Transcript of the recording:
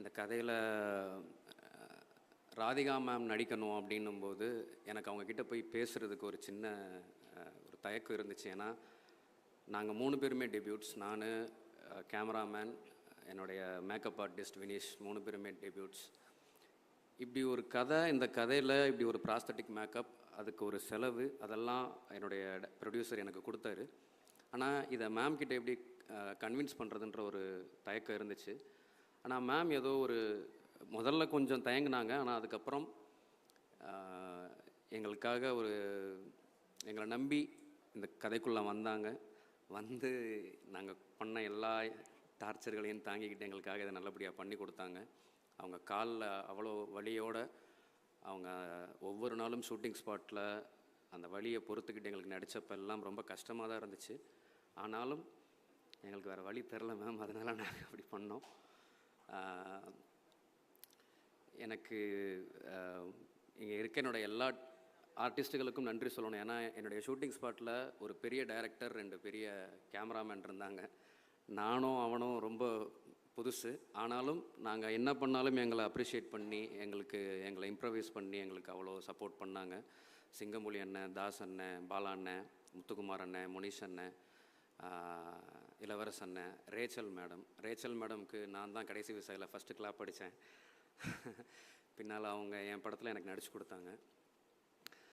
இந்த கதையில் ராதிகா மேம் நடிக்கணும் அப்படின்னும்போது எனக்கு அவங்கக்கிட்ட போய் பேசுகிறதுக்கு ஒரு சின்ன ஒரு தயக்கம் இருந்துச்சு. ஏன்னா நாங்கள் 3 பேருமே டெபியூட்ஸ். நான், கேமராமேன், என்னுடைய மேக்கப் ஆர்டிஸ்ட் வினீஷ், 3 பேருமே டெபியூட்ஸ். இப்படி ஒரு கதை, இந்த கதையில் இப்படி ஒரு ப்ராஸ்தட்டிக் மேக்கப், அதுக்கு ஒரு செலவு, அதெல்லாம் என்னுடைய ப்ரொடியூசர் எனக்கு கொடுத்தாரு. ஆனால் இதை மேம் கிட்ட எப்படி கன்வின்ஸ் பண்ணுறதுன்ற ஒரு தயக்கம் இருந்துச்சு. ஆனால் மேம் ஏதோ ஒரு முதல்ல கொஞ்சம் தயங்கினாங்க. ஆனால் அதுக்கப்புறம் எங்களுக்காக எங்களை நம்பி இந்த கதைக்குள்ளே வந்தாங்க. வந்து நாங்கள் பண்ண எல்லா டார்ச்சர்களையும் தாங்கிக்கிட்டு எங்களுக்காக இதை நல்லபடியாக பண்ணி கொடுத்தாங்க. அவங்க காலில் அவ்வளோ வலியோடு அவங்க ஒவ்வொரு நாளும் ஷூட்டிங் ஸ்பாட்டில் அந்த வலியை பொறுத்துக்கிட்டு எங்களுக்கு நடித்தப்ப எல்லாம் ரொம்ப கஷ்டமாக தான் இருந்துச்சு. ஆனாலும் எங்களுக்கு வேறு வழி தெரில மேம், அதனால் நாங்கள் அப்படி பண்ணோம். எனக்கு இங்கே இருக்க என்னோடய எல்லா ஆர்டிஸ்ட்டுகளுக்கும் நன்றி சொல்லணும். ஏன்னா என்னுடைய ஷூட்டிங் ஸ்பாட்டில் ஒரு பெரிய டைரக்டர், 2 பெரிய கேமராமேன் இருந்தாங்க. நானும் அவனும் ரொம்ப புதுசு. ஆனாலும் நாங்கள் என்ன பண்ணாலும் எங்களை அப்ரிஷியேட் பண்ணி எங்களை இம்ப்ரவைஸ் பண்ணி எங்களுக்கு அவ்வளோ சப்போர்ட் பண்ணாங்க. சிங்கமொழி அண்ணன், தாஸ் அண்ணன், பாலா அண்ணன், முத்துக்குமார் அண்ணன், முனிஷ் அண்ணன், இளவரச அண்ணன், ரேச்சல் மேடம்க்கு நான் தான் கடைசி விசாயில் ஃபஸ்ட்டு கிளாப் அடித்தேன். பின்னால் அவங்க என் படத்தில் எனக்கு நடிச்சு கொடுத்தாங்க.